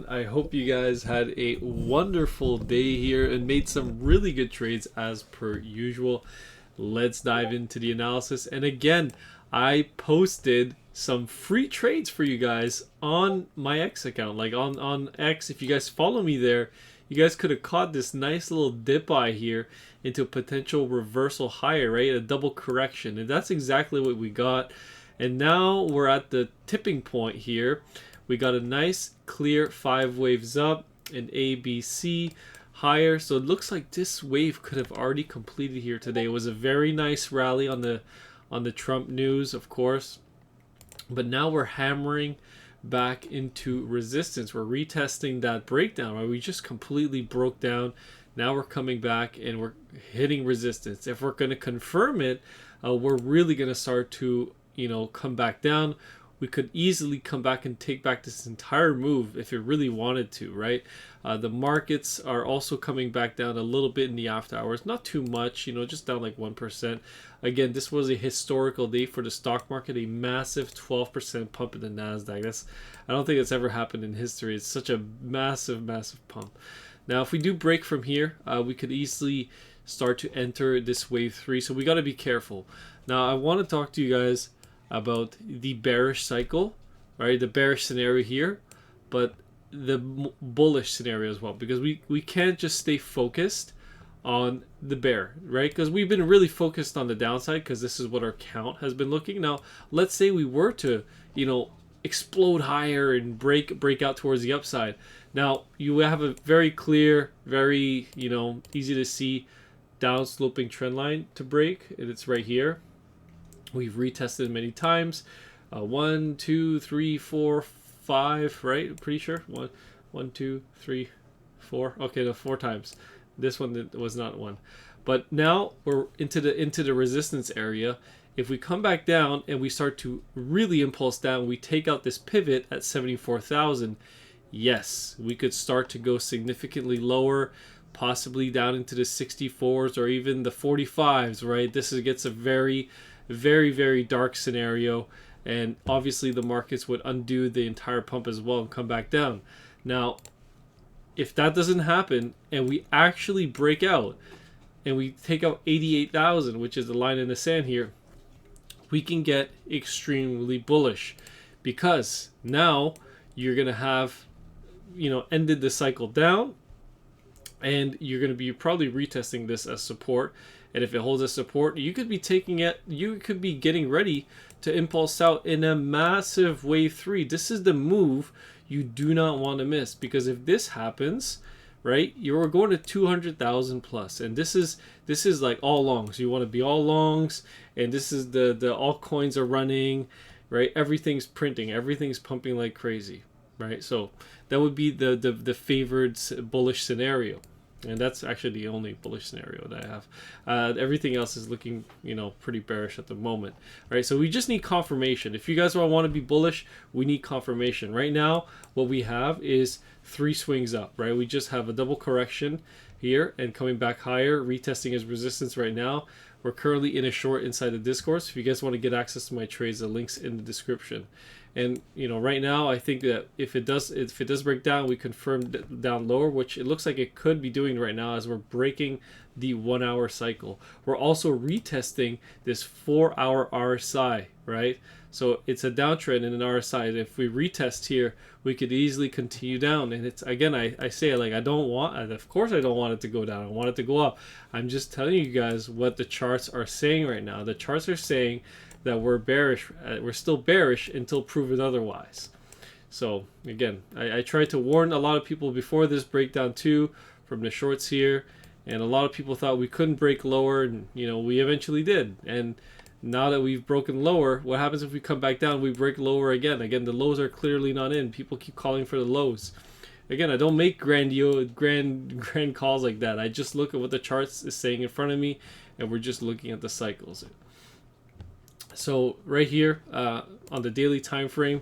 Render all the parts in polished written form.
everyone. I hope you guys had a wonderful day here and made some really good trades as per usual. Let's dive into the analysis. And again, I posted some free trades for you guys on my X account. Like on X, if you guys follow me there, you guys could have caught this nice little dip eye here into a potential reversal higher, right? A double correction. And that's exactly what we got. And now we're at the tipping point here. We got a nice clear 5 waves up, an ABC higher. So it looks like this wave could have already completed here today. It was a very nice rally on the Trump news, of course. But now we're hammering back into resistance. We're retesting that breakdown, right? We just completely broke down. Now we're coming back and we're hitting resistance. If we're going to confirm it, we're really going to start to, come back down. We could easily come back and take back this entire move if it really wanted to, right? The markets are also coming back down a little bit in the after hours. Not too much, just down like 1%. Again, this was a historical day for the stock market, a massive 12% pump in the NASDAQ. I don't think it's ever happened in history. It's such a massive, massive pump. Now, if we do break from here, we could easily start to enter this wave 3. So we got to be careful. Now, I want to talk to you guys about the bearish cycle, right? The bearish scenario here, but the bullish scenario as well, because we can't just stay focused on the bear, right? Because we've been really focused on the downside because this is what our count has been looking. Now, let's say we were to, explode higher and break out towards the upside. Now, you have a very clear, very, easy to see down sloping trend line to break, and it's right here. We've retested many times. 1, 2, 3, 4, 5, right? Pretty sure. 1, 2, 3, 4. Okay, no, 4 times. This one was not one. But now we're into the resistance area. If we come back down and we start to really impulse down, we take out this pivot at 74,000. Yes, we could start to go significantly lower, possibly down into the 64s or even the 45s, right? This gets a very, very dark scenario, and obviously the markets would undo the entire pump as well and come back down. Now, if that doesn't happen and we actually break out and we take out 88,000, which is the line in the sand here, we can get extremely bullish, because now you're going to have ended the cycle down, and you're going to be probably retesting this as support. And if it holds as support, you could be taking it, you could be getting ready to impulse out in a massive wave 3. This is the move you do not want to miss, because if this happens, right, you're going to 200,000 plus. And this is like all longs. You want to be all longs, and this is the altcoins are running, right? Everything's printing, everything's pumping like crazy, right? So that would be the favored bullish scenario. And that's actually the only bullish scenario that I have. Everything else is looking, pretty bearish at the moment. All right, so we just need confirmation. If you guys want to be bullish, we need confirmation. Right now, what we have is 3 swings up, right? We just have a double correction here and coming back higher, retesting as resistance right now. We're currently in a short inside the discourse. If you guys want to get access to my trades, the link's in the description. And right now, I think that if it does break down, we confirm down lower, which it looks like it could be doing right now as we're breaking the 1-hour cycle. We're also retesting this 4-hour RSI, right? So it's a downtrend in an RSI. And if we retest here, we could easily continue down. And it's, again, I say, like, of course I don't want it to go down. I want it to go up. I'm just telling you guys what the charts are saying right now. The charts are saying that we're bearish. We're still bearish until proven otherwise. So again, I tried to warn a lot of people before this breakdown too, from the shorts here, and a lot of people thought we couldn't break lower, and we eventually did. And now that we've broken lower, what happens if we come back down? We break lower again. Again, the lows are clearly not in. People keep calling for the lows. Again, I don't make grand calls like that. I just look at what the charts is saying in front of me, and we're just looking at the cycles. So right here on the daily time frame,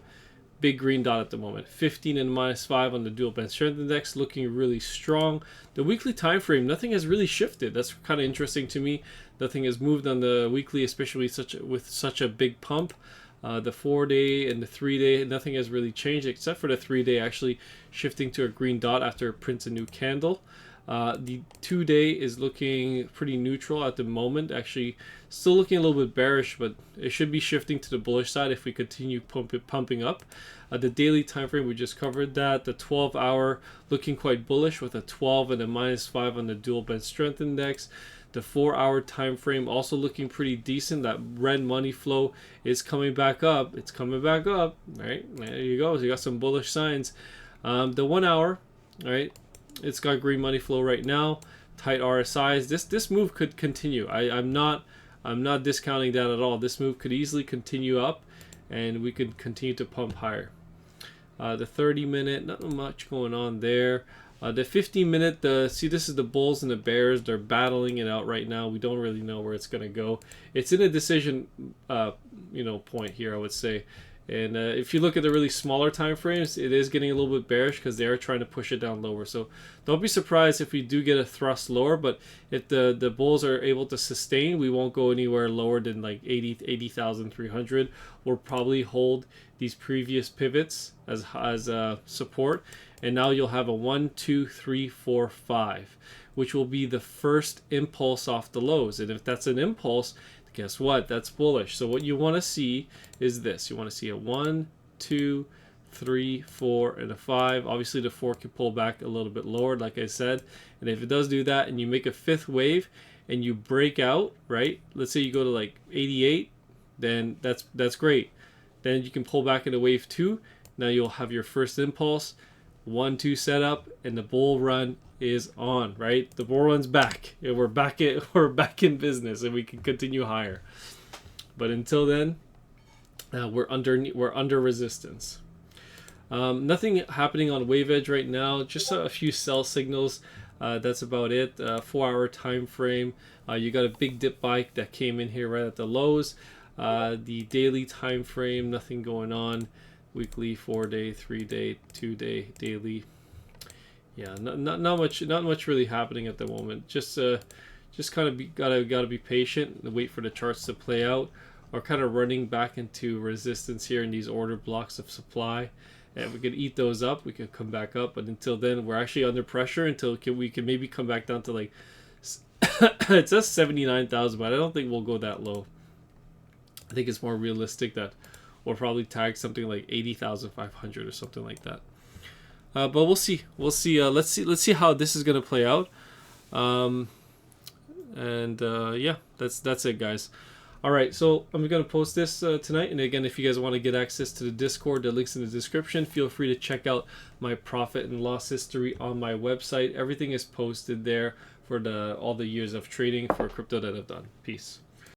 big green dot at the moment, 15 and -5 on the dual band strength index, looking really strong. The weekly time frame, nothing has really shifted. That's kind of interesting to me. Nothing has moved on the weekly, especially with such a big pump. The 4-day and the 3-day, nothing has really changed except for the 3-day actually shifting to a green dot after it prints a new candle. The 2-day is looking pretty neutral at the moment, actually still looking a little bit bearish, but it should be shifting to the bullish side if we continue pumping up. The daily time frame, we just covered that. The 12-hour looking quite bullish with a 12 and a -5 on the dual band strength index. The 4-hour time frame also looking pretty decent. That red money flow is coming back up. It's coming back up, right? There you go. So you got some bullish signs. The 1 hour, right? It's got green money flow right now. Tight RSIs. This move could continue. I'm not discounting that at all. This move could easily continue up, and we could continue to pump higher. The 30-minute, not much going on there. The 15-minute, see, this is the bulls and the bears. They're battling it out right now. We don't really know where it's going to go. It's in a decision, point here, I would say. And if you look at the really smaller time frames, it is getting a little bit bearish because they are trying to push it down lower. So don't be surprised if we do get a thrust lower. But if the bulls are able to sustain, we won't go anywhere lower than like 80,300. We'll probably hold these previous pivots as support. And now you'll have a 1, 2, 3, 4, 5, which will be the first impulse off the lows. And if that's an impulse, guess what? That's bullish. So what you want to see is this. You want to see a 1, 2, 3, 4, and a 5. Obviously, the 4 can pull back a little bit lower, like I said. And if it does do that, and you make a 5th wave, and you break out, right? Let's say you go to like 88, then that's great. Then you can pull back into wave 2. Now you'll have your first impulse, 1, 2 setup, and the bull run is on, right? The bull run's back. We're back in business, and we can continue higher. But until then, we're under resistance. Nothing happening on wave edge right now. Just a few sell signals. That's about it. 4-hour time frame. You got a big dip buy that came in here right at the lows. The daily time frame, nothing going on. Weekly, 4-day, 3-day, 2-day, daily. Yeah, not much really happening at the moment. Just kind of gotta be patient and wait for the charts to play out. Or kind of running back into resistance here in these order blocks of supply. And if we could eat those up, we could come back up. But until then, we're actually under pressure until we can maybe come back down to like it says 79,000, but I don't think we'll go that low. I think it's more realistic that we'll probably tag something like 80,500 or something like that. But we'll see. Let's see how this is gonna play out. Yeah, that's it, guys. All right, so I'm gonna post this tonight. And again, if you guys want to get access to the Discord, the link's in the description. Feel free to check out my profit and loss history on my website. Everything is posted there for all the years of trading for crypto that I've done. Peace.